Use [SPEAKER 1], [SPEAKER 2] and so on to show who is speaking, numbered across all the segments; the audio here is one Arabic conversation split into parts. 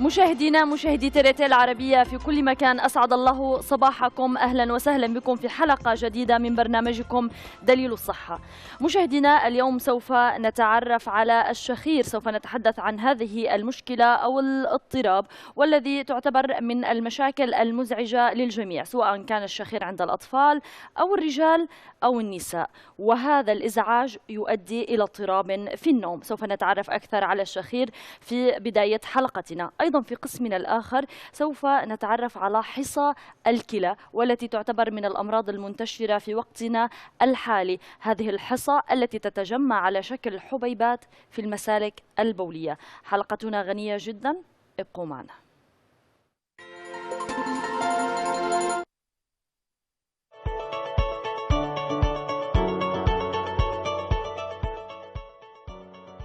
[SPEAKER 1] مشاهدينا مشاهدي تريتي العربية في كل مكان، أسعد الله صباحكم. أهلا وسهلا بكم في حلقة جديدة من برنامجكم دليل الصحة. مشاهدينا اليوم سوف نتعرف على الشخير، سوف نتحدث عن هذه المشكلة أو الاضطراب، والذي تعتبر من المشاكل المزعجة للجميع، سواء كان الشخير عند الأطفال أو الرجال أو النساء، وهذا الإزعاج يؤدي إلى اضطراب في النوم. سوف نتعرف أكثر على الشخير في بداية حلقتنا. أيضا في قسمنا الآخر سوف نتعرف على حصى الكلى، والتي تعتبر من الأمراض المنتشرة في وقتنا الحالي. هذه الحصى التي تتجمع على شكل حبيبات في المسالك البولية. حلقتنا غنية جدا، ابقوا معنا.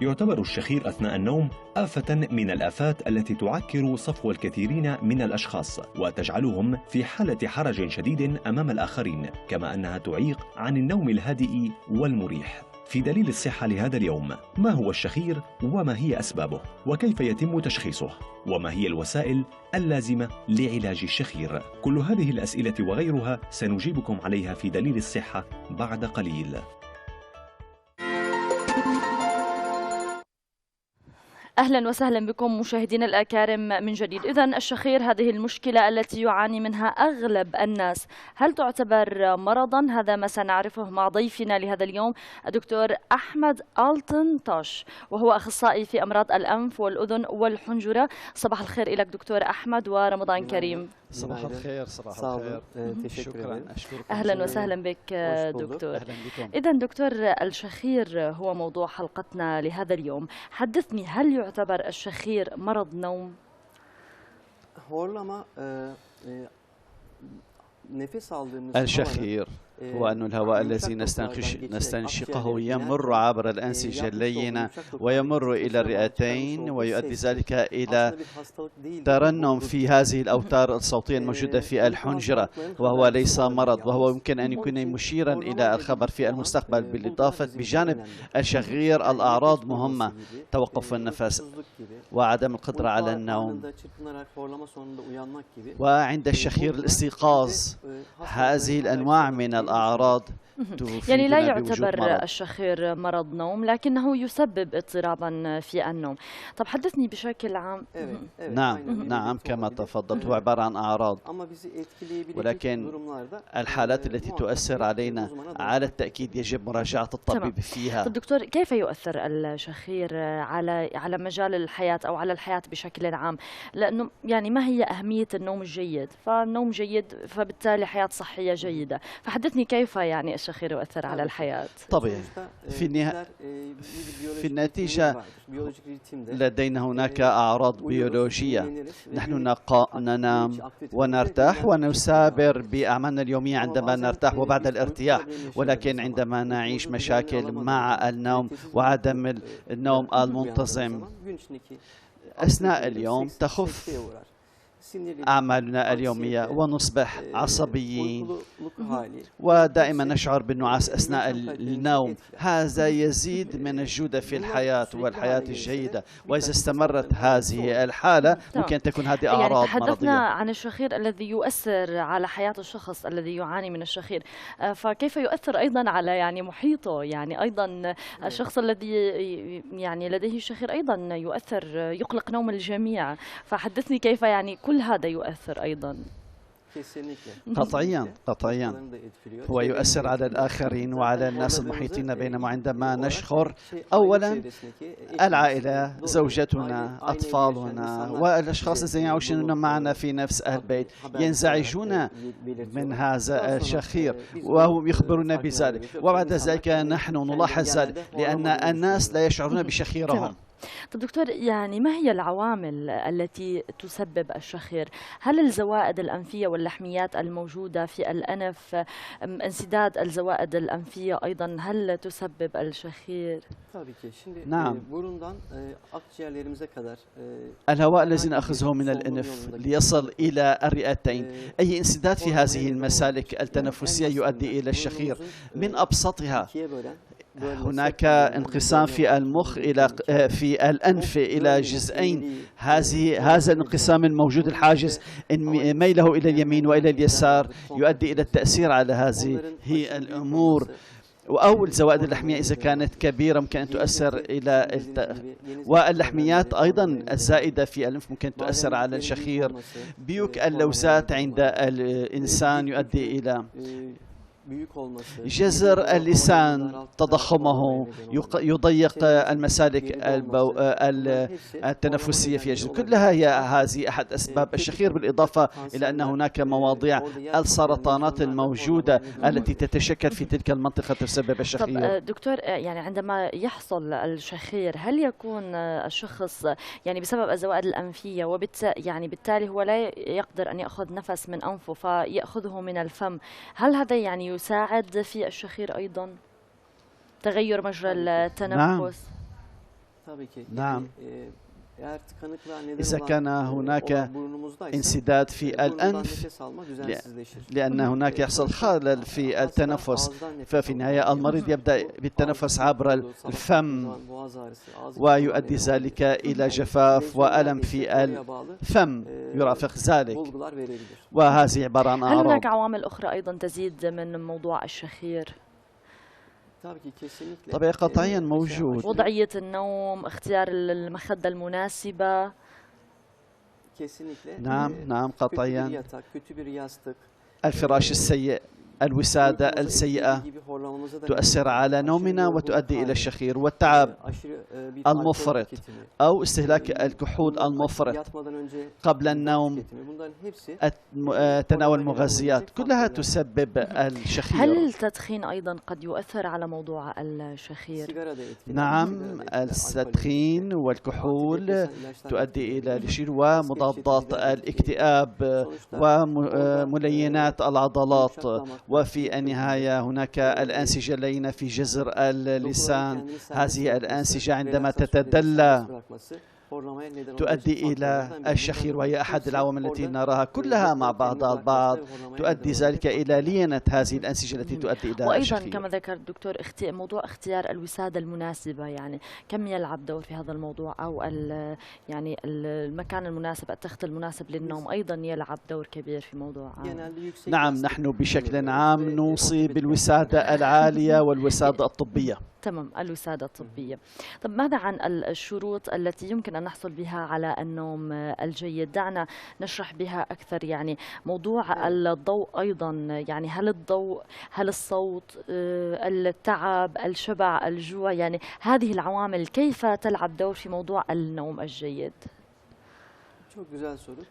[SPEAKER 2] يعتبر الشخير أثناء النوم آفة من الآفات التي تعكر صفو الكثيرين من الأشخاص وتجعلهم في حالة حرج شديد أمام الآخرين، كما أنها تعيق عن النوم الهادئ والمريح. في دليل الصحة لهذا اليوم، ما هو الشخير وما هي أسبابه وكيف يتم تشخيصه وما هي الوسائل اللازمة لعلاج الشخير؟ كل هذه الأسئلة وغيرها سنجيبكم عليها في دليل الصحة بعد قليل.
[SPEAKER 1] أهلا وسهلا بكم مشاهدينا الأكارم من جديد. إذن الشخير هذه المشكلة التي يعاني منها أغلب الناس، هل تعتبر مرضا؟ هذا ما سنعرفه مع ضيفنا لهذا اليوم الدكتور أحمد ألتنتاش، وهو أخصائي في أمراض الأنف والأذن والحنجرة. صباح الخير لك دكتور أحمد ورمضان كريم.
[SPEAKER 3] صباح الخير. صباح الخير.
[SPEAKER 4] شكرا.
[SPEAKER 1] أهلا وسهلا بك دكتور. إذن دكتور، الشخير هو موضوع حلقتنا لهذا اليوم. حدثني، هل يعتبر الشخير مرض نوم؟
[SPEAKER 3] الشخير هو أن الهواء الذي نستنشقه يمر عبر الأنسجة اللينة ويمر إلى الرئتين، ويؤدي ذلك إلى ترنم في هذه الأوتار الصوتية الموجودة في الحنجرة، وهو ليس مرض، وهو يمكن أن يكون مشيرا إلى الخبر في المستقبل. بالإضافة بجانب الشخير الأعراض مهمة: توقف النفس وعدم القدرة على النوم، وعند الشخير الاستيقاظ. هذه الأنواع من الأعراض
[SPEAKER 1] يعني لا يعتبر الشخير مرض نوم، لكنه يسبب اضطرابا في النوم. طب حدثني بشكل عام.
[SPEAKER 3] نعم كما تفضلت، هو عبارة عن أعراض، ولكن الحالات التي تؤثر علينا على التأكيد يجب مراجعة الطبيب فيها.
[SPEAKER 1] طب دكتور، كيف يؤثر الشخير على مجال الحياة أو على الحياة بشكل عام؟ لأنه يعني ما هي أهمية النوم الجيد؟ فالنوم جيد فبالتالي حياة صحية جيدة. فحدثني كيف يعني الشخير يؤثر على الحياة؟
[SPEAKER 3] طبيعي. في النتيجة لدينا هناك أعراض بيولوجية. نحن ننام ونرتاح ونثابر بأعمالنا اليومية عندما نرتاح وبعد الارتياح، ولكن عندما نعيش مشاكل مع النوم وعدم النوم المنتظم أثناء اليوم تخف أعمالنا اليومية ونصبح عصبيين ودائما نشعر بالنعاس أثناء النوم. هذا يزيد من الجودة في الحياة والحياة الجيدة، وإذا استمرت هذه الحالة ممكن أن تكون هذه أعراض
[SPEAKER 1] يعني تحدثنا
[SPEAKER 3] مرضية.
[SPEAKER 1] عن الشخير الذي يؤثر على حياة الشخص الذي يعاني من الشخير، فكيف يؤثر أيضا على يعني محيطه؟ يعني أيضا الشخص الذي يعني لديه الشخير أيضا يؤثر، يقلق نوم الجميع. فحدثني كيف يعني كل هذا يؤثر أيضا.
[SPEAKER 3] قطعيا هو يؤثر على الآخرين وعلى الناس المحيطين، بينما عندما نشخر أولا العائلة، زوجتنا، أطفالنا والأشخاص الذين يعيشون معنا في نفس البيت ينزعجون من هذا الشخير وهم يخبرون بذلك، وبعد ذلك نحن نلاحظ ذلك لأن الناس لا يشعرون بشخيرهم.
[SPEAKER 1] طب دكتور، يعني ما هي العوامل التي تسبب الشخير؟ هل الزوائد الأنفية واللحميات الموجودة في الأنف، انسداد الزوائد الأنفية أيضا، هل تسبب الشخير؟
[SPEAKER 3] نعم. الهواء الذي نأخذه من الأنف ليصل إلى الرئتين، أي انسداد في هذه المسالك التنفسية يؤدي إلى الشخير. من أبسطها هناك انقسام في المخ في الأنف إلى جزئين. هذا الانقسام الموجود الحاجز إن ميله إلى اليمين وإلى اليسار يؤدي إلى التأثير على هذه الأمور. أو الزوائد اللحمية إذا كانت كبيرة ممكن أن تؤثر إلى واللحميات أيضا الزائدة في الأنف ممكن تؤثر على الشخير. بيوك اللوزات عند الإنسان يؤدي إلى جزر اللسان، تضخمه، يضيق المسالك التنفسية في الجسم. كلها هي هذه أحد أسباب الشخير، بالإضافة إلى أن هناك مواضيع السرطانات الموجودة التي تتشكل في تلك المنطقة تسبب الشخير.
[SPEAKER 1] طب دكتور، يعني عندما يحصل الشخير هل يكون الشخص يعني بسبب الزوائد الأنفية يعني بالتالي هو لا يقدر أن يأخذ نفس من أنفه فيأخذه من الفم؟ هل هذا يعني يساعد في الشخير أيضا تغير مجرى التنفس؟
[SPEAKER 3] نعم. إذا كان هناك انسداد في الأنف لأن هناك يحصل خلل في التنفس، ففي النهاية المريض يبدأ بالتنفس عبر الفم ويؤدي ذلك إلى جفاف وألم في الفم يرافق ذلك، وهذه عبارة عن أعراض.
[SPEAKER 1] هل هناك عوامل أخرى أيضا تزيد من موضوع الشخير؟
[SPEAKER 3] طبعا قطعيا موجود.
[SPEAKER 1] وضعية النوم، اختيار المخدة المناسبة.
[SPEAKER 3] نعم قطعيا. الفراش السيء، الوسادة السيئة تؤثر على نومنا وتؤدي إلى الشخير، والتعب المفرط أو استهلاك الكحول المفرط قبل النوم، تناول المغذيات، كلها تسبب الشخير.
[SPEAKER 1] هل التدخين أيضا قد يؤثر على موضوع الشخير؟
[SPEAKER 3] نعم، التدخين والكحول تؤدي إلى الشخير، ومضادات الاكتئاب وملينات العضلات. وفي النهاية هناك الأنسجة اللينة في جذر اللسان. هذه الأنسجة عندما تتدلى تؤدي إلى الشخير، وهي أحد العوامل التي نراها كلها مع بعضها البعض تؤدي ذلك إلى لينة هذه الأنسجة التي تؤدي إلى الشخير.
[SPEAKER 1] وأيضا كما ذكر الدكتور موضوع اختيار الوسادة المناسبة، يعني كم يلعب دور في هذا الموضوع، أو يعني المكان المناسب، التخت المناسب للنوم أيضا يلعب دور كبير في موضوع.
[SPEAKER 3] نعم، نحن بشكل عام نوصي بالوسادة العالية والوسادة الطبية.
[SPEAKER 1] تمام، الوسادة الطبية. طب ماذا عن الشروط التي يمكن أن نحصل بها على النوم الجيد؟ دعنا نشرح بها أكثر. يعني موضوع الضوء أيضا، يعني هل الضوء، هل الصوت، التعب، الشبع، الجوع، يعني هذه العوامل كيف تلعب دور في موضوع النوم الجيد؟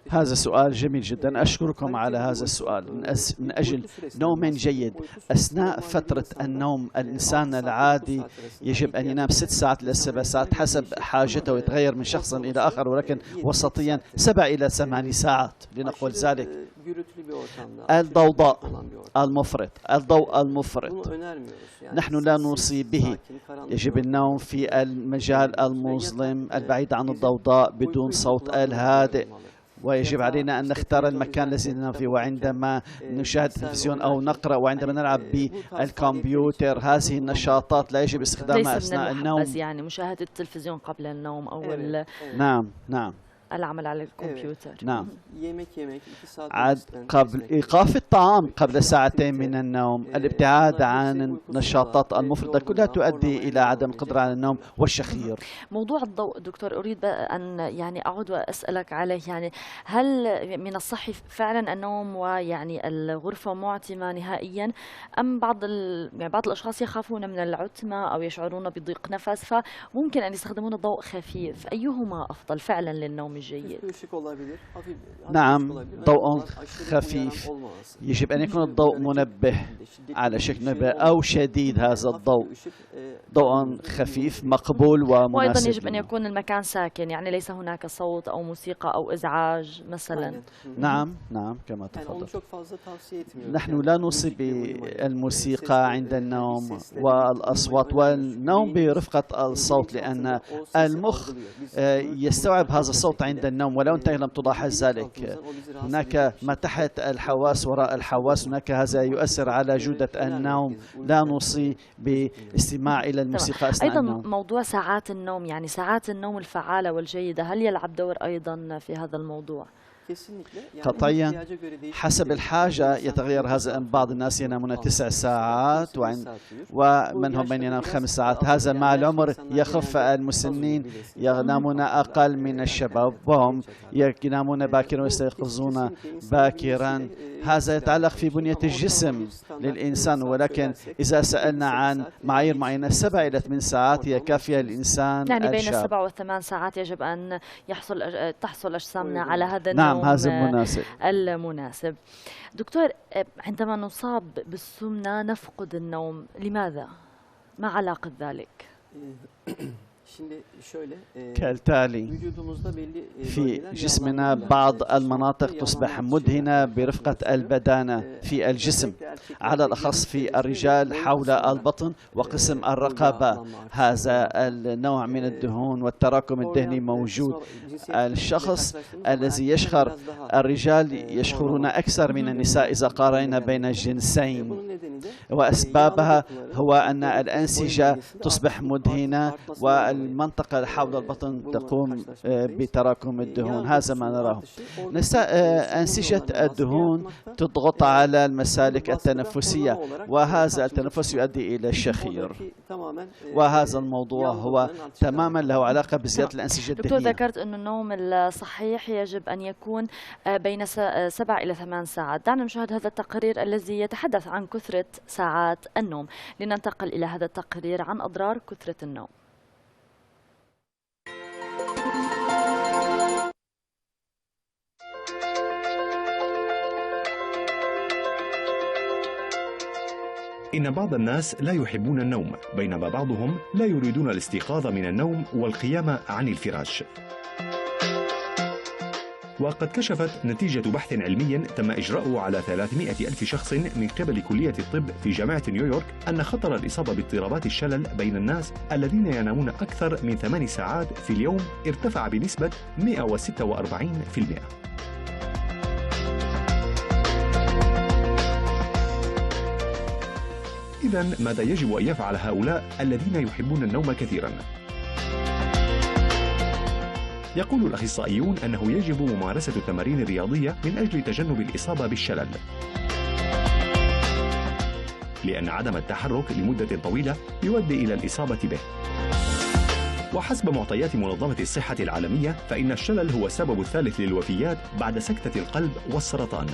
[SPEAKER 3] هذا سؤال جميل جدا، أشكركم على هذا السؤال. من أجل نوم جيد أثناء فترة النوم، الإنسان العادي يجب أن ينام 6 ساعات إلى 7 ساعات حسب حاجته، ويتغير من شخص إلى آخر، ولكن وسطيا 7 إلى 8 ساعات لنقول ذلك. الضوضاء المفرط، الضوء المفرط نحن لا نوصي به. يجب النوم في المجال المظلم البعيد عن الضوضاء بدون صوت الهادئ، ويجب علينا أن نختار المكان الذي ننام فيه. وعندما نشاهد تلفزيون أو نقرأ وعندما نلعب بالكمبيوتر، هذه النشاطات لا يجب استخدامها أثناء النوم.
[SPEAKER 1] يعني مشاهدة التلفزيون قبل النوم أو
[SPEAKER 3] نعم
[SPEAKER 1] العمل على الكمبيوتر.
[SPEAKER 3] نعم. قبل إيقاف الطعام قبل ساعتين من النوم، الابتعاد عن النشاطات المفرطة، كلها تؤدي إلى عدم القدرة على النوم والشخير.
[SPEAKER 1] موضوع الضوء دكتور، أريد أن يعني أعود وأسألك عليه. يعني هل من الصحي فعلا النوم ويعني الغرفة معتمة نهائيا، أم يعني بعض الأشخاص يخافون من العتمة أو يشعرون بضيق نفس فممكن أن يستخدمون ضوء خفيف؟ أيهما أفضل فعلا للنوم الجيد؟
[SPEAKER 3] نعم، ضوء خفيف. يجب أن يكون الضوء منبه على شكل منبه أو شديد هذا الضوء. ضوء خفيف مقبول ومناسب.
[SPEAKER 1] وأيضا يجب أن يكون المكان ساكن، يعني ليس هناك صوت أو موسيقى أو إزعاج مثلا.
[SPEAKER 3] نعم كما تفضل. نحن لا نوصي بالموسيقى عند النوم والأصوات والنوم برفقة الصوت، لأن المخ يستوعب هذا الصوت عند النوم ولو أنت لم تلاحظ ذلك. هناك ما تحت الحواس وراء الحواس، هناك هذا يؤثر على جودة النوم. لا نوصي باستماع إلى الموسيقى أثناء النوم.
[SPEAKER 1] أيضا موضوع ساعات النوم، يعني ساعات النوم الفعالة والجيدة، هل يلعب دور أيضا في هذا الموضوع؟
[SPEAKER 3] قطعيا حسب الحاجة يتغير هذا. بعض الناس ينامون 9 ساعات ومنهم من ينام 5 ساعات. هذا مع العمر يخف. المسنين ينامون أقل من الشباب، وهم ينامون باكرا ويستيقظون باكرا. هذا يتعلق في بنية الجسم للإنسان، ولكن إذا سألنا عن معايير معينة 7 إلى 8 ساعات هي كافية للإنسان
[SPEAKER 1] يعني بين
[SPEAKER 3] الشاب.
[SPEAKER 1] 7 و8 ساعات يجب أن تحصل أجسامنا على هذا النوم.
[SPEAKER 3] نعم هذا
[SPEAKER 1] المناسب. دكتور، عندما نصاب بالسمنة نفقد النوم، لماذا؟ ما علاقة ذلك؟
[SPEAKER 3] كالتالي في جسمنا بعض المناطق تصبح مدهنة برفقة البدانة في الجسم، على الأخص في الرجال حول البطن وقسم الرقبة. هذا النوع من الدهون والتراكم الدهني موجود. الشخص الذي يشخر، الرجال يشخرون أكثر من النساء إذا قارنا بين الجنسين، وأسبابها هو أن الأنسجة تصبح مدهنة والمنطقة حول البطن تقوم بتراكم الدهون. هذا ما نراه. أنسجة الدهون تضغط على المسالك التنفسية، وهذا التنفس يؤدي إلى الشخير. وهذا الموضوع هو تماما له علاقة بزيادة الأنسجة الدهنية.
[SPEAKER 1] دكتور، ذكرت أن النوم الصحيح يجب أن يكون بين 7 إلى 8 ساعات. دعنا نشاهد هذا التقرير الذي يتحدث عن كثرة ساعات النوم، لننتقل إلى هذا التقرير عن أضرار كثرة النوم.
[SPEAKER 2] إن بعض الناس لا يحبون النوم، بينما بعضهم لا يريدون الاستيقاظ من النوم والقيام عن الفراش. وقد كشفت نتيجة بحث علمي تم إجراؤه على 300 ألف شخص من قبل كلية الطب في جامعة نيويورك أن خطر الإصابة باضطرابات الشلل بين الناس الذين ينامون أكثر من 8 ساعات في اليوم ارتفع بنسبة 146%. إذن ماذا يجب أن يفعل هؤلاء الذين يحبون النوم كثيرا؟ يقول الأخصائيون أنه يجب ممارسة التمارين الرياضية من أجل تجنب الإصابة بالشلل، لأن عدم التحرك لمدة طويلة يؤدي إلى الإصابة به. وحسب معطيات منظمة الصحة العالمية فإن الشلل هو السبب الثالث للوفيات بعد سكتة القلب والسرطان.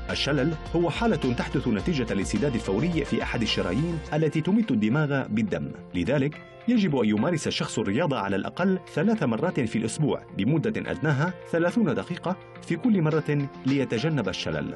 [SPEAKER 2] الشلل هو حالة تحدث نتيجة الانسداد الفوري في أحد الشرايين التي تمد الدماغ بالدم، لذلك يجب أن يمارس الشخص الرياضة على الأقل 3 مرات في الأسبوع بمدة أدناها 30 دقيقة في كل مرة ليتجنب الشلل.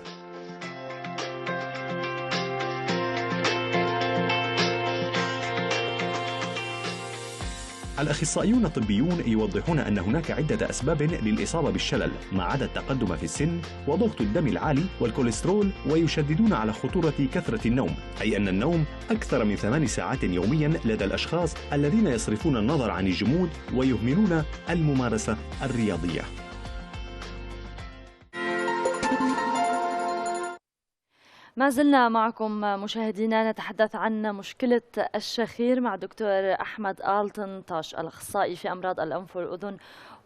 [SPEAKER 2] الأخصائيون الطبيون يوضحون أن هناك عدة أسباب للإصابة بالشلل ما عدا التقدم في السن وضغط الدم العالي والكوليسترول، ويشددون على خطورة كثرة النوم، أي أن النوم أكثر من 8 ساعات يوميا لدى الأشخاص الذين يصرفون النظر عن الجمود ويهملون الممارسة الرياضية.
[SPEAKER 1] ما زلنا معكم مشاهدينا نتحدث عن مشكلة الشخير مع دكتور أحمد آلتنتاش، الأخصائي في أمراض الأنف والأذن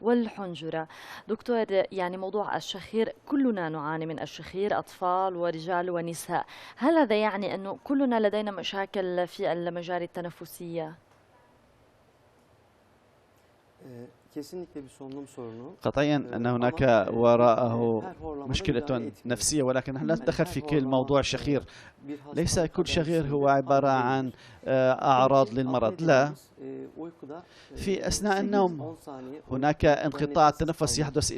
[SPEAKER 1] والحنجرة. دكتور، يعني موضوع الشخير كلنا نعاني من الشخير، أطفال ورجال ونساء، هل هذا يعني أنه كلنا لدينا مشاكل في المجاري التنفسية؟
[SPEAKER 3] قطعيا أن هناك وراءه مشكلة نفسية، ولكن لا ندخل في كل موضوع الشخير. ليس كل شخير هو عبارة عن أعراض للمرض. لا، في أثناء النوم هناك انقطاع التنفس يحدث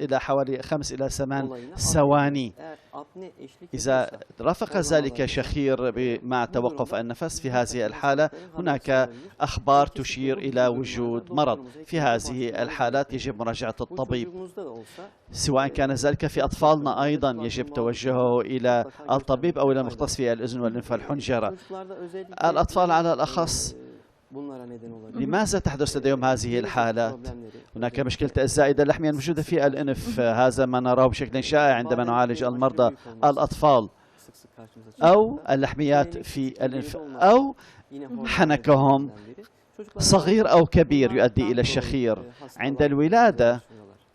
[SPEAKER 3] إلى حوالي 5 إلى 8 ثواني. إذا رافق ذلك شخير مع توقف النفس، في هذه الحالة هناك أخبار تشير إلى وجود مرض. في هذه الحالات يجب مراجعة الطبيب، سواء كان ذلك في أطفالنا أيضا يجب توجهه إلى الطبيب أو إلى المختص في الأذن والأنف والحنجرة. الأطفال على الأخص، لماذا تحدث لديهم هذه الحالات؟ هناك مشكلة الزائدة اللحمية الموجودة في الأنف، هذا ما نراه بشكل شائع عندما نعالج المرضى الأطفال، أو اللحميات في الأنف، أو حنكهم صغير أو كبير يؤدي إلى الشخير. عند الولادة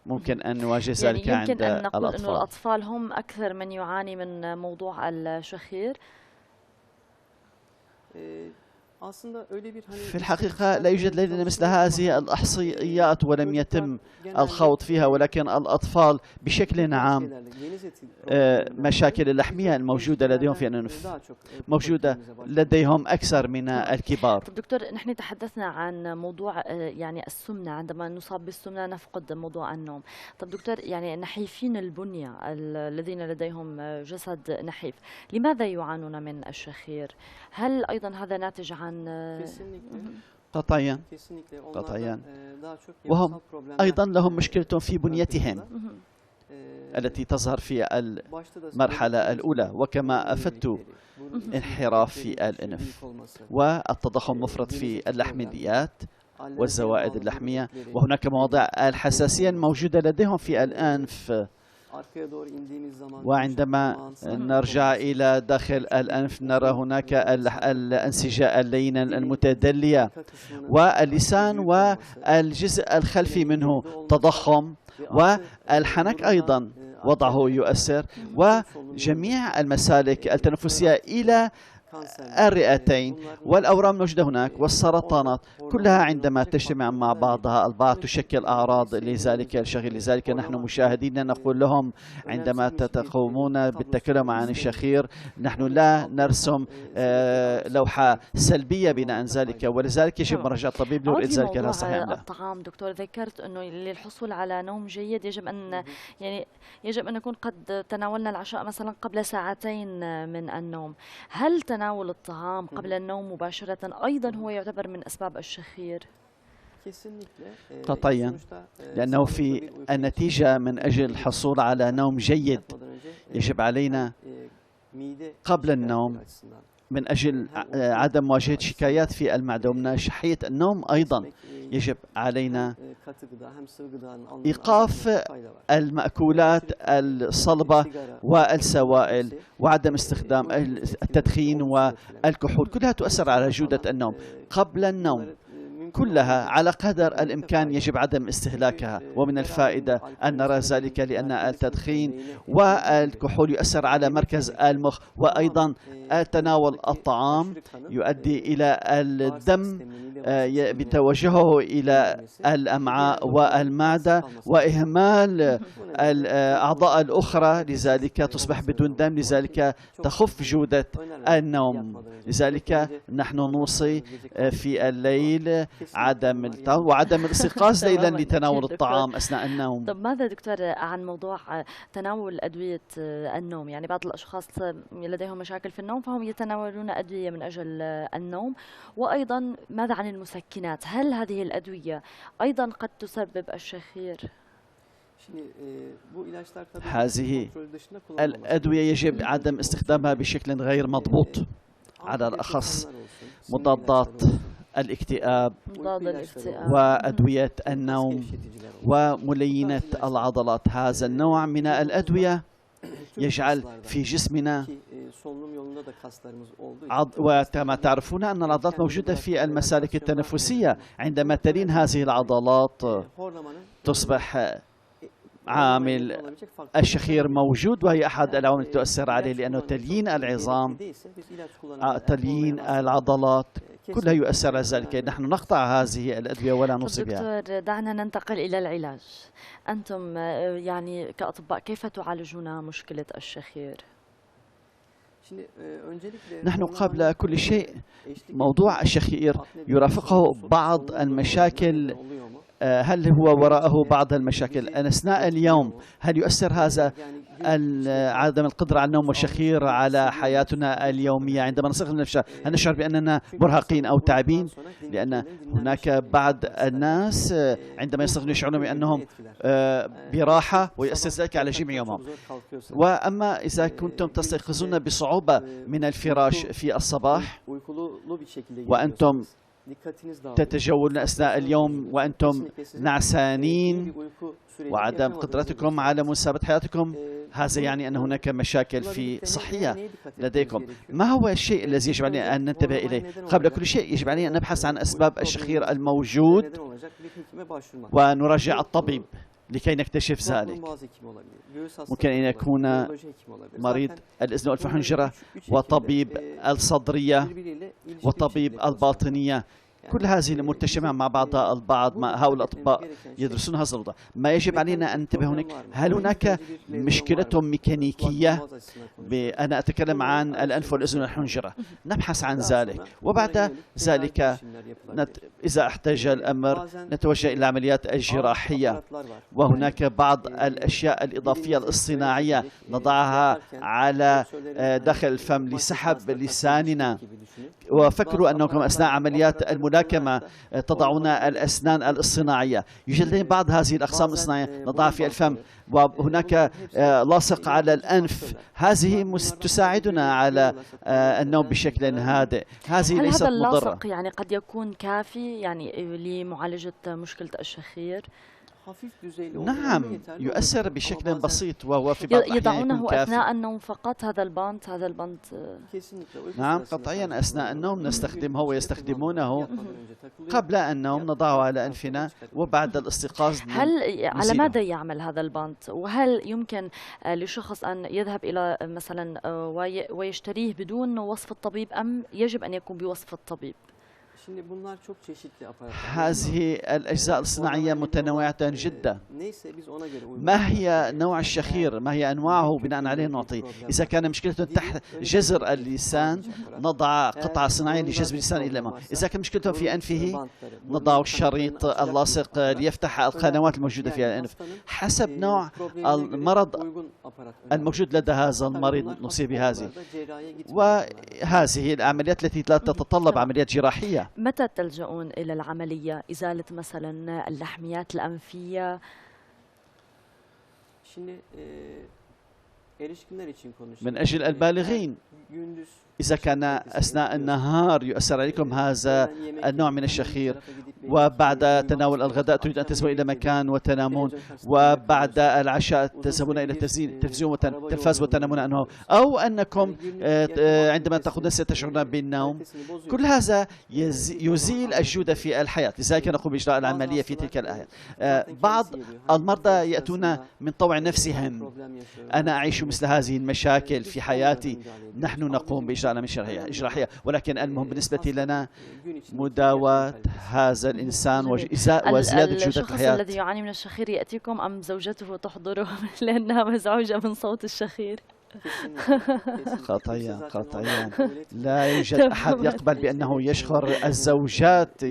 [SPEAKER 3] ممكن أن نواجه ذلك
[SPEAKER 1] يعني يمكن
[SPEAKER 3] عند
[SPEAKER 1] أن نقول
[SPEAKER 3] الأطفال.
[SPEAKER 1] أن الأطفال هم أكثر من يعاني من موضوع الشخير.
[SPEAKER 3] في الحقيقة لا يوجد لدينا مثل هذه الإحصائيات ولم يتم الخوض فيها، ولكن الأطفال بشكل عام مشاكل اللحمية الموجودة لديهم في الأنف موجودة لديهم أكثر من الكبار.
[SPEAKER 1] طب دكتور، نحن تحدثنا عن موضوع يعني السمنة، عندما نصاب بالسمنة نفقد موضوع النوم. طب دكتور، يعني نحيفين البنية الذين لديهم جسد نحيف لماذا يعانون من الشخير؟ هل أيضا هذا ناتج عن
[SPEAKER 3] قطعيا وهم أيضا لهم مشكلة في بنيتهم التي تظهر في المرحلة الأولى، وكما أفدت انحراف في الأنف والتضخم مفرط في اللحميات والزوائد اللحمية، وهناك مواضع الحساسية موجودة لديهم في الأنف. وعندما نرجع إلى داخل الأنف نرى هناك الأنسجة اللينة المتدلية، واللسان والجزء الخلفي منه تضخم، والحنك أيضا وضعه يؤثر، وجميع المسالك التنفسية إلى الرئتين والأورام الموجودة هناك والسرطانات كلها عندما تجتمع مع بعضها البعض تشكل أعراض لذلك الشخير. لذلك نحن مشاهدين نقول لهم عندما تقومون بالتكلم عن الشخير نحن لا نرسم لوحة سلبية بناء ذلك، ولذلك يجب مراجعة الطبيب لو ذلك لا صحيح أم لا.
[SPEAKER 1] الطعام دكتور، ذكرت أنه للحصول على نوم جيد يجب أن نكون قد تناولنا العشاء مثلا قبل ساعتين من النوم. هل تناول الطعام قبل النوم مباشرة أيضا هو يعتبر من أسباب الشخير؟
[SPEAKER 3] قطعيا، لأنه في النتيجة من أجل الحصول على نوم جيد يجب علينا قبل النوم من أجل عدم مواجهة شكايات في المعدة ومن شحية النوم أيضا يجب علينا إيقاف المأكولات الصلبة والسوائل وعدم استخدام التدخين والكحول، كلها تؤثر على جودة النوم. قبل النوم كلها على قدر الإمكان يجب عدم استهلاكها، ومن الفائدة أن نرى ذلك لأن التدخين والكحول يؤثر على مركز المخ، وأيضا تناول الطعام يؤدي إلى الدم بتوجهه إلى الأمعاء والمعدة وإهمال الأعضاء الأخرى، لذلك تصبح بدون دم، لذلك تخف جودة النوم. لذلك نحن نوصي في الليل عدم وعدم الاستيقاظ ليلا لتناول الطعام أثناء النوم.
[SPEAKER 1] طب ماذا دكتور عن موضوع تناول أدوية النوم؟ يعني بعض الأشخاص لديهم مشاكل في النوم فهم يتناولون أدوية من أجل النوم، وأيضا ماذا عن المسكنات؟ هل هذه الأدوية أيضا قد تسبب الشخير؟
[SPEAKER 3] هذه الأدوية يجب عدم استخدامها بشكل غير مضبوط، على الأخص مضادات الاكتئاب وأدوية النوم وملينة العضلات. هذا النوع من الأدوية يجعل في جسمنا وكما تعرفون أن العضلات موجودة في المسالك التنفسية، عندما تلين هذه العضلات تصبح عامل الشخير موجود، وهي أحد العوامل التي تؤثر عليه، لأنه تليين العظام تليين العضلات كلها يؤثر على ذلك. نحن نقطع هذه الأدوية ولا نوصي بها.
[SPEAKER 1] دكتور، دعنا ننتقل إلى العلاج. أنتم يعني كأطباء كيف تعالجون مشكلة الشخير؟
[SPEAKER 3] نحن قبل كل شيء موضوع الشخير يرافقه بعض المشاكل. هل هو وراءه بعض المشاكل أثناء اليوم؟ هل يؤثر هذا عدم القدرة على النوم والشخير على حياتنا اليومية عندما نستيقظ من العشاء؟ هل نشعر بأننا مرهقين أو تعبين؟ لأن هناك بعض الناس عندما يستيقظون يشعرون بأنهم براحة ويؤثر ذلك على جميع يومهم. وأما إذا كنتم تستيقظون بصعوبة من الفراش في الصباح وأنتم تتجولون أثناء اليوم وأنتم نعسانين وعدم قدرتكم على مسابة حياتكم، هذا يعني أن هناك مشاكل صحية لديكم. ما هو الشيء الذي يجب علينا أن ننتبه إليه؟ قبل كل شيء يجب علينا أن نبحث عن أسباب الشخير الموجود ونراجع الطبيب لكي نكتشف ذلك. ممكن أن يكون مريض الإذن والحنجرة وطبيب الصدرية وطبيب الباطنية، كل هذه المتشابهة مع بعضها البعض. هؤلاء الأطباء يدرسون هذا الموضوع. ما يجب علينا أن ننتبه هناك، هل هناك مشكلة ميكانيكية؟ أنا أتكلم عن الأنف والأذن والحنجرة، نبحث عن ذلك، وبعد ذلك إذا احتاج الأمر نتوجه إلى العمليات الجراحية. وهناك بعض الأشياء الإضافية الصناعية نضعها على داخل الفم لسحب لساننا. وفكروا أنكم أثناء عمليات الملاكمة تضعون الأسنان الصناعية. يوجد بعض هذه الأقسام الصناعية نضعها في الفم، وهناك لاصق على الأنف. هذه تساعدنا على النوم بشكل هادئ. هذه
[SPEAKER 1] هل
[SPEAKER 3] ليست
[SPEAKER 1] هذا
[SPEAKER 3] مضرة.
[SPEAKER 1] اللاصق يعني قد يكون كافي يعني لمعالجة مشكلة الشخير؟
[SPEAKER 3] نعم، يؤثر بشكل بسيط، وهو في بعض الأحيان
[SPEAKER 1] يضعونه
[SPEAKER 3] يكون
[SPEAKER 1] أثناء النوم فقط؟ هذا البند
[SPEAKER 3] نعم قطعيا أثناء النوم نستخدمه ويستخدمونه. قبل النوم نضعه على أنفنا وبعد الاستيقاظ.
[SPEAKER 1] هل على ماذا يعمل هذا البند؟ وهل يمكن لشخص أن يذهب إلى مثلا ويشتريه بدون وصف الطبيب، أم يجب أن يكون بوصف الطبيب؟
[SPEAKER 3] هذه الأجزاء الصناعية متنوعة جدا. ما هي نوع الشخير؟ ما هي أنواعه؟ بناء عليه نعطي. إذا كان مشكلة تحت جذر اللسان نضع قطعة صناعية لجذب اللسان إلى الأمام. إذا كان مشكلته في أنفه نضع الشريط اللاصق ليفتح القنوات الموجودة في الأنف. حسب نوع المرض الموجود لدى هذا المريض نصيب بهذه. وهذه العمليات التي لا تتطلب عمليات جراحية.
[SPEAKER 1] متى تلجؤون إلى العملية؟ إزالة مثلا اللحميات الأنفية؟
[SPEAKER 3] من أجل البالغين، إذا كان أثناء النهار يؤثر عليكم هذا النوع من الشخير، وبعد تناول الغداء تريد أن تذهبوا إلى مكان وتنامون، وبعد العشاء تذهبون إلى التلفزيون والتلفاز وتنامون عنه، أو أنكم عندما تأخذون تشعرون بالنوم، كل هذا يزيل الجودة في الحياة. لذلك نقوم بإجراء العملية في تلك الأحيان. بعض المرضى يأتون من طوع نفسهم، أنا أعيش مثل هذه المشاكل في حياتي، نحن نقوم بإجراء العملية الجراحية، ولكن المهم بالنسبة لنا مداواة هذا الإنسان وزيادة جودة
[SPEAKER 1] الشخص
[SPEAKER 3] الحياة.
[SPEAKER 1] الذي يعاني من الشخير يأتيكم أم زوجته تحضره لأنها مزعوجة من صوت الشخير؟
[SPEAKER 3] قطعيا لا يوجد أحد يقبل بأنه يشخر الزوجات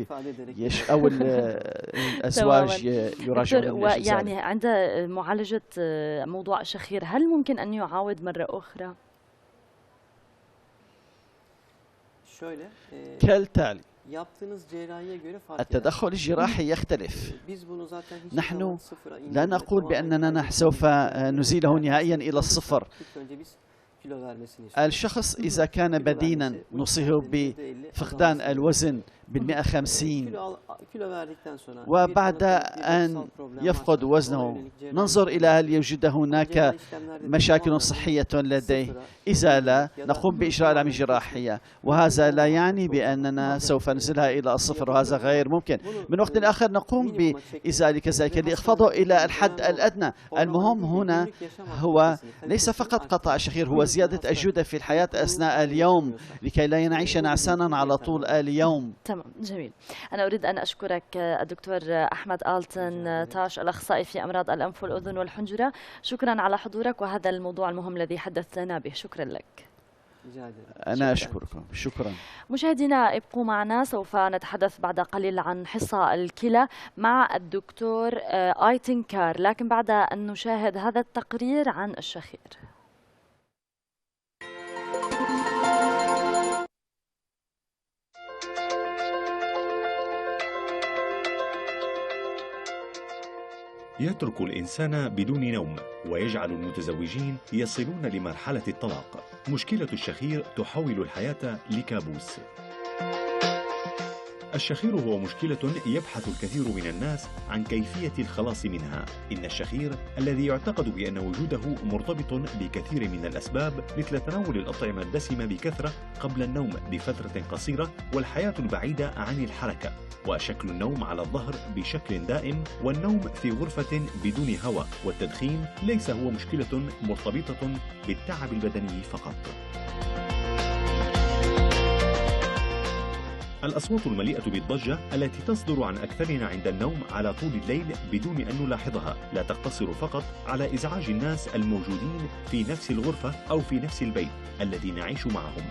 [SPEAKER 3] أو الأزواج يراجعون.
[SPEAKER 1] يعني عند معالجة موضوع الشخير هل ممكن أن يعاود مرة أخرى؟
[SPEAKER 3] كالتالي: التدخل الجراحي يختلف. نحن لا نقول بأننا سوف نزيله نهائيا إلى الصفر. الشخص إذا كان بدينا نوصيه بفقدان الوزن بال150، وبعد أن يفقد وزنه ننظر إلى هل يوجد هناك مشاكل صحية لديه. إذا لا نقوم بإجراء العملية الجراحية، وهذا لا يعني بأننا سوف ننزلها إلى الصفر، وهذا غير ممكن. من وقت لآخر نقوم بإزالة كذلك لإخفاضه إلى الحد الأدنى. المهم هنا هو ليس فقط قطع الشخير، هو زيادة الجودة في الحياة أثناء اليوم لكي لا نعيش نعسانا على طول اليوم.
[SPEAKER 1] تمام، جميل. أنا أريد أن أشكرك الدكتور أحمد آلتن تاش، الأخصائي في أمراض الأنف والأذن والحنجرة. شكرا على حضورك وهذا الموضوع المهم الذي حدثنا به. شكرا لك.
[SPEAKER 3] أنا أشكركم. شكرا.
[SPEAKER 1] مشاهدينا ابقوا معنا، سوف نتحدث بعد قليل عن حصى الكلى مع الدكتور آيتن كار، لكن بعد أن نشاهد هذا التقرير عن الشخير.
[SPEAKER 2] يترك الإنسان بدون نوم ويجعل المتزوجين يصلون لمرحلة الطلاق. مشكلة الشخير تحول الحياة لكابوس. الشخير هو مشكلة يبحث الكثير من الناس عن كيفية الخلاص منها. إن الشخير الذي يعتقد بأن وجوده مرتبط بكثير من الأسباب مثل تناول الأطعمة الدسمة بكثرة قبل النوم بفترة قصيرة والحياة البعيدة عن الحركة وشكل النوم على الظهر بشكل دائم والنوم في غرفة بدون هواء والتدخين ليس هو مشكلة مرتبطة بالتعب البدني فقط. الأصوات المليئة بالضجة التي تصدر عن أكثرنا عند النوم على طول الليل بدون أن نلاحظها لا تقتصر فقط على إزعاج الناس الموجودين في نفس الغرفة أو في نفس البيت الذي نعيش معهم،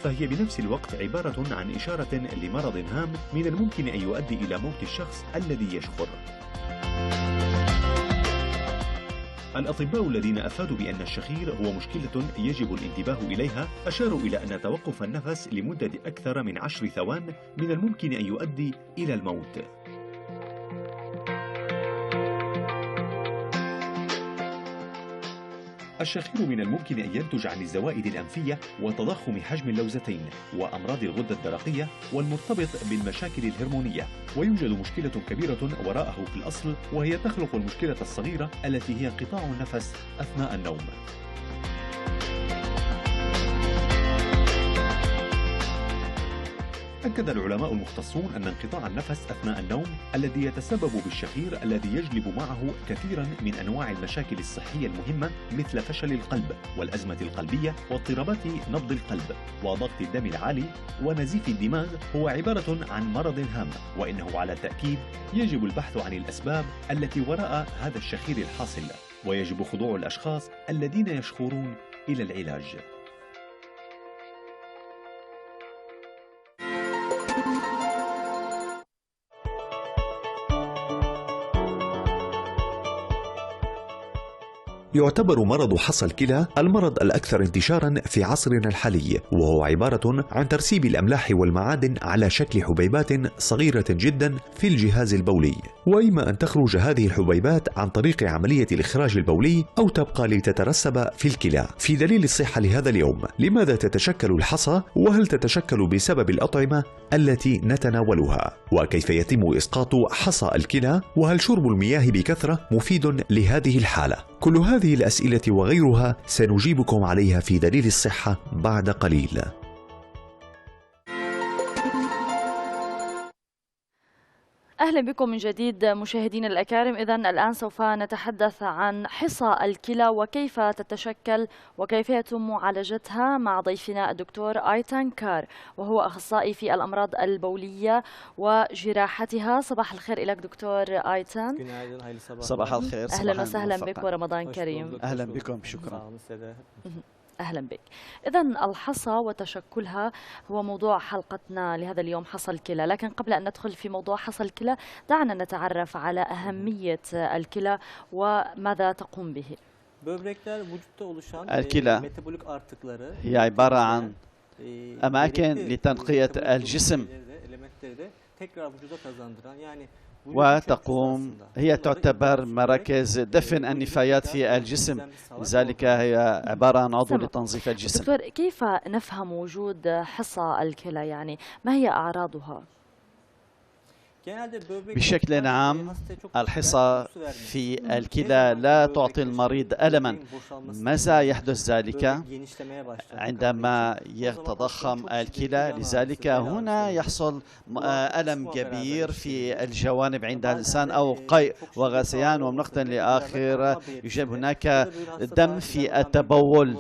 [SPEAKER 2] فهي بنفس الوقت عبارة عن إشارة لمرض هام من الممكن أن يؤدي إلى موت الشخص الذي يشخر. الأطباء الذين أفادوا بأن الشخير هو مشكلة يجب الانتباه إليها أشاروا إلى أن توقف النفس لمدة أكثر من 10 ثوان من الممكن أن يؤدي إلى الموت. الشخير من الممكن أن ينتج عن الزوائد الأنفية وتضخم حجم اللوزتين وأمراض الغدة الدرقية والمرتبط بالمشاكل الهرمونية، ويوجد مشكلة كبيرة وراءه في الأصل وهي تخلق المشكلة الصغيرة التي هي انقطاع النفس أثناء النوم. أكد العلماء المختصون أن انقطاع النفس أثناء النوم الذي يتسبب بالشخير الذي يجلب معه كثيرا من أنواع المشاكل الصحية المهمة مثل فشل القلب والأزمة القلبية واضطرابات نبض القلب وضغط الدم العالي ونزيف الدماغ هو عبارة عن مرض هام، وإنه على التأكيد يجب البحث عن الأسباب التي وراء هذا الشخير الحاصل، ويجب خضوع الأشخاص الذين يشخرون إلى العلاج. يعتبر مرض حصى الكلى المرض الأكثر انتشارا في عصرنا الحالي، وهو عبارة عن ترسيب الأملاح والمعادن على شكل حبيبات صغيرة جدا في الجهاز البولي، وإما أن تخرج هذه الحبيبات عن طريق عملية الإخراج البولي أو تبقى لتترسب في الكلى. في دليل الصحة لهذا اليوم، لماذا تتشكل الحصى؟ وهل تتشكل بسبب الأطعمة التي نتناولها؟ وكيف يتم إسقاط حصى الكلى؟ وهل شرب المياه بكثرة مفيد لهذه الحالة؟ كل هذه الأسئلة وغيرها سنجيبكم عليها في دليل الصحة بعد قليل.
[SPEAKER 1] أهلا بكم من جديد مشاهدينا الأكارم. إذن الآن سوف نتحدث عن حصى الكلى وكيف تتشكل وكيف يتم معالجتها مع ضيفنا الدكتور آيتن كار، وهو أخصائي في الأمراض البولية وجراحتها. صباح الخير لك دكتور آيتن.
[SPEAKER 3] صباح الخير.
[SPEAKER 1] أهلا وسهلا بك ورمضان كريم.
[SPEAKER 3] أهلا بكم. شكرا.
[SPEAKER 1] أهلا بك. إذن الحصى وتشكلها هو موضوع حلقتنا لهذا اليوم، حصى الكلى. لكن قبل أن ندخل في موضوع حصى الكلى دعنا نتعرف على أهمية الكلى وماذا تقوم به.
[SPEAKER 3] الكلى هي عبارة عن أماكن لتنقية الجسم، وتقوم هي تعتبر مراكز دفن النفايات في الجسم، لذلك هي عبارة عن عضو لتنظيف الجسم.
[SPEAKER 1] دكتور، كيف نفهم وجود حصى الكلى؟ يعني ما هي أعراضها؟
[SPEAKER 3] بشكل عام الحصى في الكلى لا تعطي المريض ألما. ماذا يحدث ذلك؟ عندما يتضخم الكلى، لذلك هنا يحصل ألم كبير في الجوانب عند الإنسان أو قيء وغثيان، ومن وقت لآخر يوجد هناك دم في التبول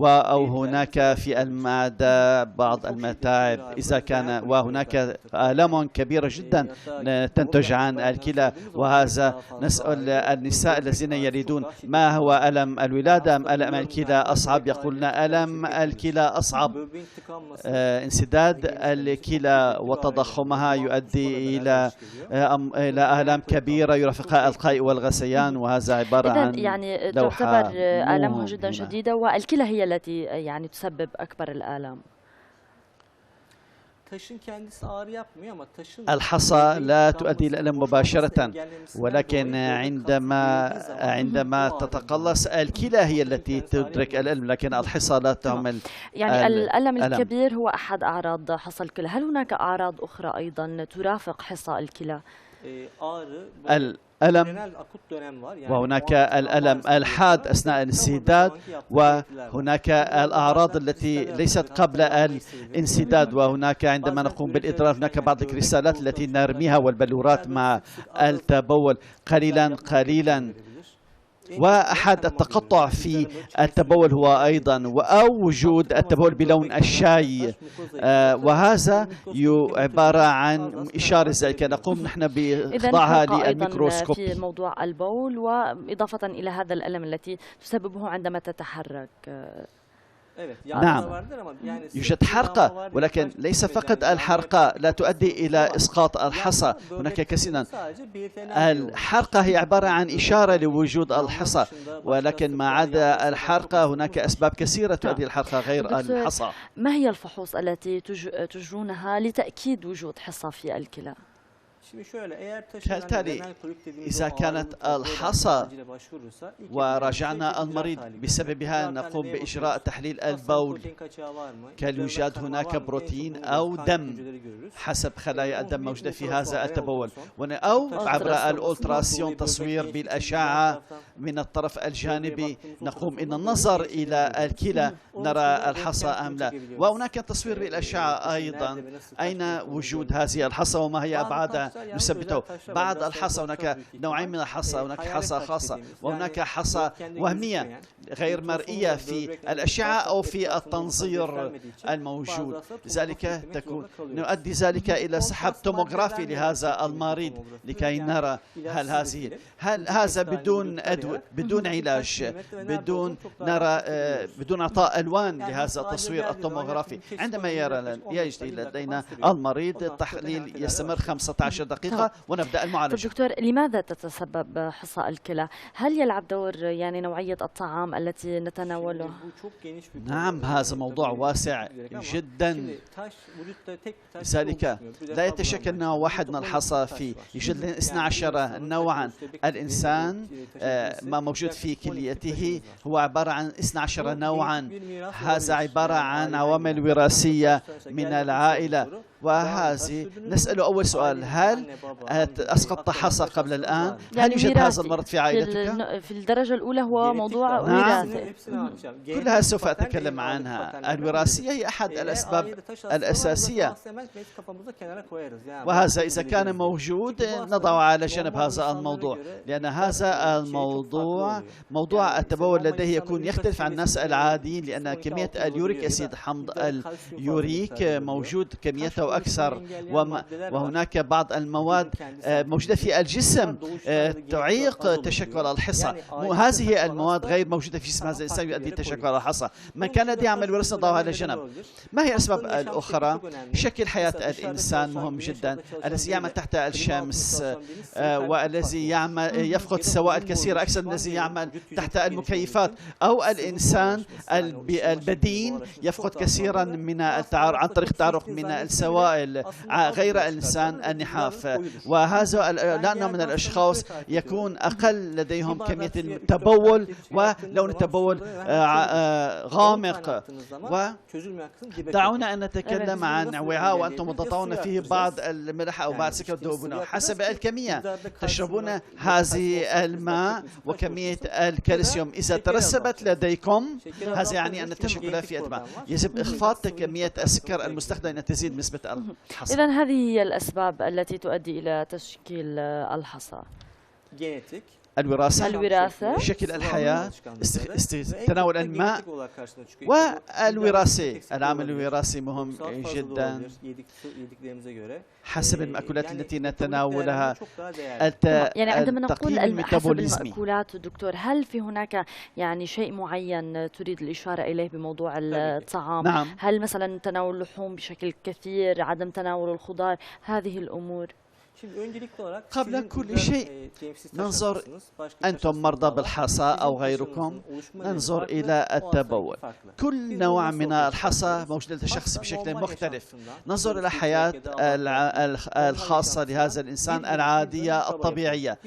[SPEAKER 3] أو هناك في المعدة بعض المتاعب إذا كان، وهناك آلام كبيرة جدا جدا تنتج عن الكلى. وهذا نسأل النساء الذين يلدون ما هو ألم الولادة أم ألم الكلى أصعب؟ يقولون ألم الكلى أصعب. انسداد الكلى وتضخمها يؤدي إلى آلام كبيرة يرافقها القيء والغثيان، وهذا عبارة عن
[SPEAKER 1] يعني تعتبر آلامها جدا شديدة، والكلى هي التي يعني تسبب أكبر الآلام.
[SPEAKER 3] الحصى لا تؤدي إلى الألم مباشرة، ولكن عندما تتقلص الكلى هي التي تدرك الألم، لكن الحصى لا تعمل.
[SPEAKER 1] يعني الألم الكبير هو أحد أعراض حصى الكلى. هل هناك أعراض أخرى أيضا ترافق حصى الكلى؟
[SPEAKER 3] الألم، وهناك الألم الحاد أثناء الانسداد، وهناك الأعراض التي ليست قبل الانسداد، وهناك عندما نقوم بالإدرار هناك بعض الكريستالات التي نرميها والبلورات مع التبول قليلا. وأحد التقطع في التبول هو أيضا أو وجود التبول بلون الشاي، وهذا عبارة عن إشارة زي كده نقوم نحن بإخضاعها للميكروسكوب.
[SPEAKER 1] في موضوع البول، وإضافة إلى هذا الألم التي تسببه عندما تتحرك.
[SPEAKER 3] نعم، يوجد حرقة، ولكن ليس فقط الحرقة لا تؤدي إلى إسقاط الحصى، هناك كثيرا. الحرقة هي عبارة عن إشارة لوجود الحصى، ولكن ما عدا الحرقة هناك أسباب كثيرة تؤدي الحرقة غير الحصى.
[SPEAKER 1] ما هي الفحوص التي تجرونها لتأكيد وجود حصى في الكلى؟
[SPEAKER 3] كالتالي، إذا كانت الحصى وراجعنا المريض بسببها نقوم بإجراء تحليل البول، كان يوجد هناك بروتين أو دم حسب خلايا الدم موجودة في هذا التبول، أو عبر الأولتراسيون تصوير بالأشعة من الطرف الجانبي نقوم إن النظر إلى الكلى نرى الحصى أم لا. وهناك تصوير بالأشعة أيضا أين وجود هذه الحصى وما هي أبعادها نثبته. بعد الحصى هناك نوعين من الحصى، هناك حصى خاصة وهناك حصى وهمية غير مرئية في الأشعة أو في التنظير الموجود. لذلك نؤدي ذلك إلى سحب توموغرافي لهذا المريض لكي نرى هل هذا بدون علاج، بدون إعطاء ألوان لهذا التصوير التوموغرافي. عندما يجد لدينا المريض التحليل يستمر 15 دقيقة ونبدأ المعالجة.
[SPEAKER 1] دكتور، لماذا تتسبب حصى الكلى؟ هل يلعب دور يعني نوعية الطعام التي نتناوله؟
[SPEAKER 3] نعم، هذا موضوع واسع جدا. لذلك لا يتشكل نوع واحد من الحصى فيه، يوجد 12 نوعا. الإنسان ما موجود في كليته هو عبارة عن 12 نوعا. هذا عبارة عن عوامل وراثية من العائلة. وهذه نسأله أول سؤال: هل أسقطت حصى قبل الآن؟ هل يوجد هذا المرض في عائلتك؟
[SPEAKER 1] في الدرجة الأولى هو موضوع وراثي.
[SPEAKER 3] كلها سوف أتكلم عنها. الوراثية هي أحد الأسباب الأساسية، وهذا إذا كان موجود نضع على جنب هذا الموضوع، لأن هذا الموضوع موضوع التبول لديه يكون يختلف عن الناس العاديين، لأن كمية اليوريك أسيد، حمض اليوريك موجود كميته أكثر، وهناك بعض المواد موجودة في الجسم تعيق تشكل الحصى. هذه المواد غير موجودة في جسم هذا الإنسان يؤدي تشكل الحصى. من كان الذي يعمل ورث نضعه على جنب. ما هي الأسباب الأخرى؟ شكل حياة الإنسان مهم جدا. الذي يعمل تحت الشمس والذي يفقد السوائل كثيرة أكثر من الذي يعمل تحت المكيفات، أو الإنسان البدين يفقد كثيرا من عن طريق التعرق من السوائل غير الإنسان النحاف. وهذا لأنه من الأشخاص يكون أقل لديهم كمية التبول ولون التبول غامق. ودعونا أن نتكلم عن وعاء وأنتم تضعون فيه بعض الملح أو بعض سكر تذوبونه حسب الكمية. تشربون هذه الماء وكمية الكالسيوم إذا ترسبت لديكم، هذا يعني أن التشكل في الدماء. يجب إخفاض كمية السكر المستخدم تزيد نسبة الحصى.
[SPEAKER 1] إذن هذه هي الأسباب التي تؤدي إلى تشكيل الحصى. الوراثة،
[SPEAKER 3] شكل الحياة، تناول الماء، والوراثة. العامل الوراثي مهم جدا حسب المأكولات التي نتناولها.
[SPEAKER 1] يعني عندما نقول حسب المأكولات دكتور، هل في هناك يعني شيء معين تريد الإشارة إليه بموضوع الطعام؟
[SPEAKER 3] نعم.
[SPEAKER 1] هل مثلا تناول اللحوم بشكل كثير، عدم تناول الخضار، هذه الأمور؟
[SPEAKER 3] قبل كل شيء ننظر، أنتم مرضى بالحصى أو غيركم، ننظر إلى التبول. كل نوع من الحصى موجود لدى الشخص بشكل مختلف. ننظر إلى الحياة الخاصة لهذا الإنسان العادية الطبيعية.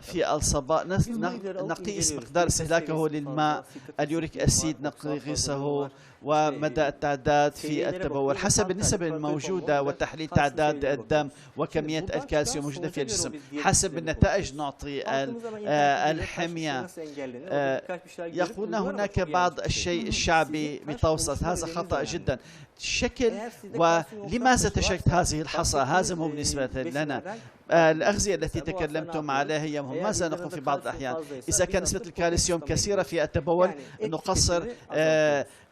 [SPEAKER 3] في الصباح نقيس مقدار استهلاكه للماء، اليوريك أسيد نقيسه، ومدى التعداد في التبول حسب النسب الموجودة، وتحليل تعداد الدم وكمية الكالسيوم موجودة في الجسم. حسب النتائج نعطي الحمية. يقولون هناك بعض الشيء الشعبي متوسط، هذا خطأ جدا. شكل ولماذا تشكلت هذه الحصى، هذا مو بالنسبة لنا. الأغذية التي تكلمتم عليها هي مهمة. ماذا نقول في بعض الأحيان؟ إذا كان نسبة الكالسيوم كثيرة في التبول نقصر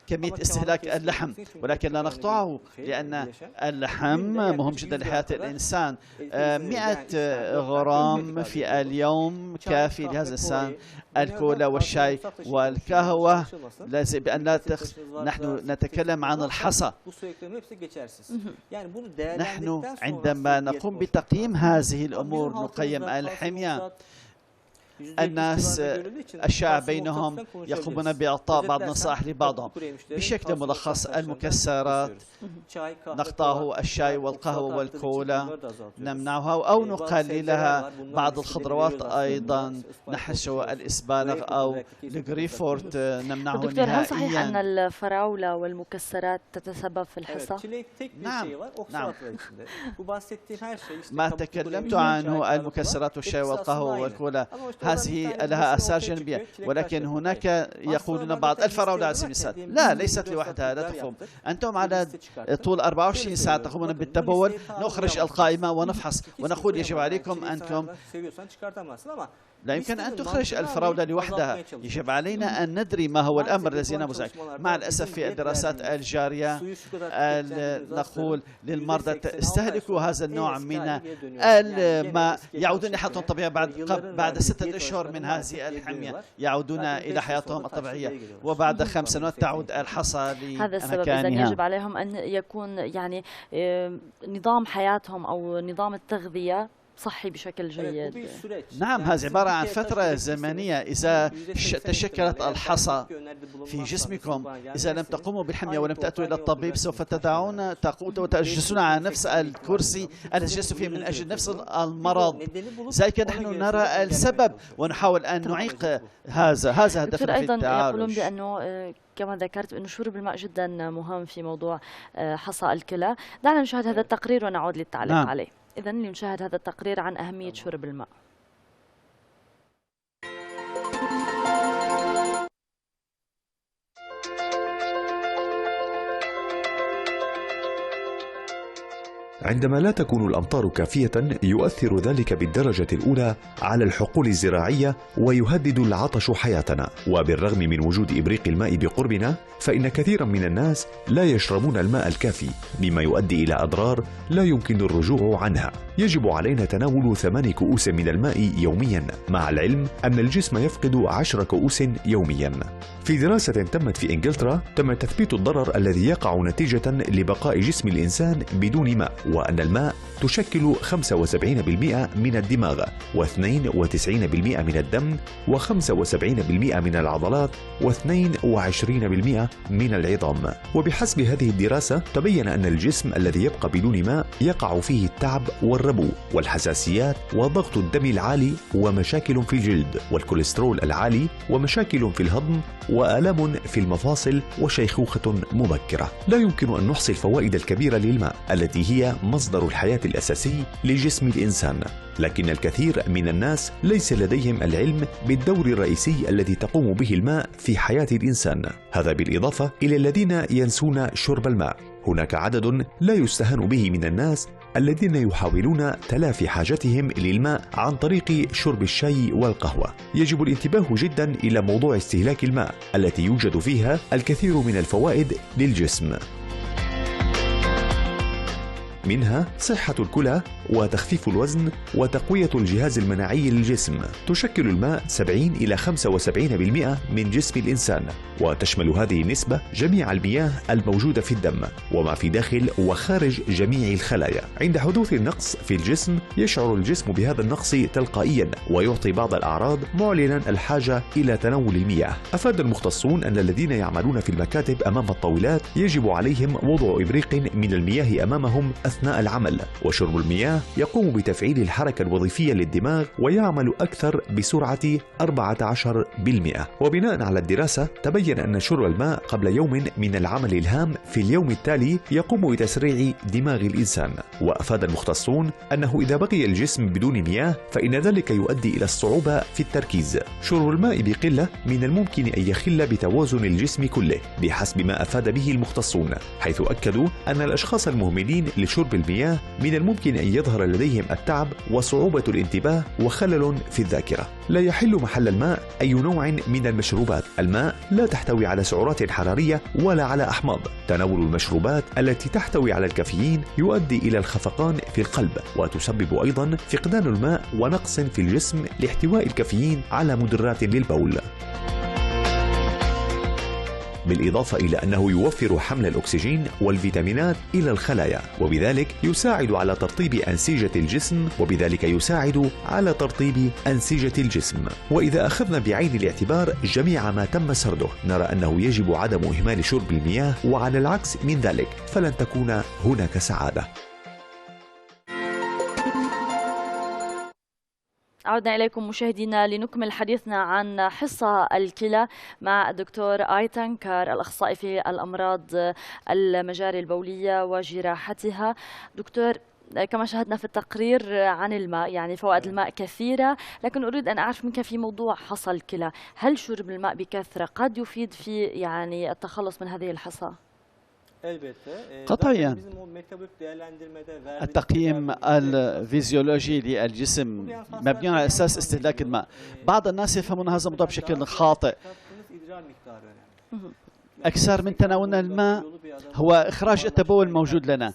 [SPEAKER 3] كمية استهلاك اللحم، ولكن لا نقطعه، لأن اللحم مهم جدا لحياة الإنسان. 100 غرام في اليوم كافي لهذا الإنسان. الكولا والشاي والقهوة لازم بأن نحن نتكلم عن الحصى. نحن عندما نقوم بتقييم هذه الأمور نقيم الحمية. الناس الشائع بينهم يقومون بإعطاء بعض النصائح لبعضهم. بشكل ملخص، المكسرات نقطعه، الشاي والقهوة والكولا نمنعها أو نقللها. بعض الخضروات أيضا نحشو الإسبانغ أو الجريفورت نمنعه نهائيا.
[SPEAKER 1] دكتور، هل صحيح أن الفراولة والمكسرات تتسبب في الحصى؟
[SPEAKER 3] نعم. ما تكلمت عنه المكسرات والشاي والقهوة والكولا هذه لها آثار جانبية، ولكن هناك يقولون بعض الفراولة على سبيل المثال لا، ليست لوحدها، لا تقوم. أنتم على طول 24 ساعة تقومون بالتبول، نخرج القائمة ونفحص ونقول يجب عليكم أنكم لا يمكن أن تخرج الفراولة لوحدها. يجب علينا أن ندري ما هو الأمر الذي نبغى. مع الأسف في الدراسات الجارية نقول للمرضى استهلكوا هذا النوع من الماء، يعودون لحياتهم الطبيعية بعد 6 أشهر من هذه الحمية، يعودون إلى حياتهم الطبيعية، وبعد 5 سنوات تعود الحصى لمكانها.
[SPEAKER 1] هذا السبب إذن يجب عليهم أن يكون يعني نظام حياتهم أو نظام التغذية صحي بشكل جيد.
[SPEAKER 3] نعم، هذه عبارة عن فترة زمنية. إذا تشكلت الحصى في جسمكم، إذا لم تقوموا بالحمية ولم تأتوا إلى الطبيب، سوف تدعون وتجلسون على نفس الكرسي الذي جلسوا فيه من أجل نفس المرض. ذلك نحن نرى السبب ونحاول أن نعيق هذا هدفنا في التعالج.
[SPEAKER 1] أيضا يقولون بأنه كما ذكرت أن شرب الماء جدا مهم في موضوع حصى الكلى. دعنا نشاهد هذا التقرير ونعود للتعليق عليه. إذن لنشاهد هذا التقرير عن أهمية شرب الماء.
[SPEAKER 2] عندما لا تكون الأمطار كافية يؤثر ذلك بالدرجة الأولى على الحقول الزراعية ويهدد العطش حياتنا. وبالرغم من وجود إبريق الماء بقربنا، فإن كثيرا من الناس لا يشربون الماء الكافي، مما يؤدي إلى أضرار لا يمكن الرجوع عنها. يجب علينا تناول 8 كؤوس من الماء يوميا، مع العلم أن الجسم يفقد 10 كؤوس يوميا. في دراسة تمت في إنجلترا تم تثبيت الضرر الذي يقع نتيجة لبقاء جسم الإنسان بدون ماء، وأن الماء تشكل 75% من الدماغ، و92% من الدم، و75% من العضلات، و22% من العظام. وبحسب هذه الدراسة تبين أن الجسم الذي يبقى بدون ماء يقع فيه التعب والربو والحساسيات وضغط الدم العالي ومشاكل في الجلد والكوليسترول العالي ومشاكل في الهضم وآلام في المفاصل وشيخوخة مبكرة. لا يمكن أن نحصي الفوائد الكبيرة للماء التي هي مصدر الحياة الأساسي لجسم الإنسان، لكن الكثير من الناس ليس لديهم العلم بالدور الرئيسي الذي تقوم به الماء في حياة الإنسان. هذا بالإضافة إلى الذين ينسون شرب الماء. هناك عدد لا يستهان به من الناس الذين يحاولون تلافي حاجتهم للماء عن طريق شرب الشاي والقهوة. يجب الانتباه جدا إلى موضوع استهلاك الماء التي يوجد فيها الكثير من الفوائد للجسم، منها صحة الكلى وتخفيف الوزن وتقوية الجهاز المناعي للجسم. تشكل الماء 70 إلى 75% من جسم الإنسان، وتشمل هذه النسبة جميع المياه الموجودة في الدم وما في داخل وخارج جميع الخلايا. عند حدوث النقص في الجسم يشعر الجسم بهذا النقص تلقائيا ويعطي بعض الأعراض معلنا الحاجة إلى تناول المياه. أفاد المختصون أن الذين يعملون في المكاتب أمام الطاولات يجب عليهم وضع إبريق من المياه أمامهم أثناء العمل، وشرب المياه يقوم بتفعيل الحركة الوظيفية للدماغ ويعمل أكثر بسرعة 14%. وبناء على الدراسة تبين أن شرب الماء قبل يوم من العمل الهام في اليوم التالي يقوم بتسريع دماغ الإنسان. وأفاد المختصون أنه إذا بقي الجسم بدون مياه فإن ذلك يؤدي إلى الصعوبة في التركيز. شرب الماء بقلة من الممكن أن يخل بتوازن الجسم كله بحسب ما أفاد به المختصون، حيث أكدوا أن الأشخاص المهملين لشرب المياه من الممكن أن يظهر لديهم التعب وصعوبة الانتباه وخلل في الذاكرة. لا يحل محل الماء أي نوع من المشروبات. الماء لا تحتوي على سعرات حرارية ولا على أحماض. تناول المشروبات التي تحتوي على الكافيين يؤدي إلى الخفقان في القلب، وتسبب أيضا فقدان الماء ونقص في الجسم لاحتواء الكافيين على مدرات للبول، بالإضافة إلى أنه يوفر حمل الأكسجين والفيتامينات إلى الخلايا، وبذلك يساعد على ترطيب أنسجة الجسم. وإذا أخذنا بعين الاعتبار جميع ما تم سرده نرى أنه يجب عدم إهمال شرب المياه، وعلى العكس من ذلك فلن تكون هناك سعادة.
[SPEAKER 1] عودنا إليكم مشاهدينا لنكمل حديثنا عن حصى الكلى مع الدكتور آيتان كار، الأخصائي في الأمراض المجاري البولية وجراحتها. دكتور، كما شاهدنا في التقرير عن الماء، يعني فوائد الماء كثيرة، لكن أريد أن أعرف منك في موضوع حصى الكلى، هل شرب الماء بكثرة قد يفيد في يعني التخلص من هذه الحصى؟
[SPEAKER 3] قطعيا التقييم الفيزيولوجي للجسم مبني على أساس استهلاك الماء. بعض الناس يفهمون هذا الموضوع بشكل خاطئ. أكثر من تناولنا الماء هو إخراج التبول الموجود لنا.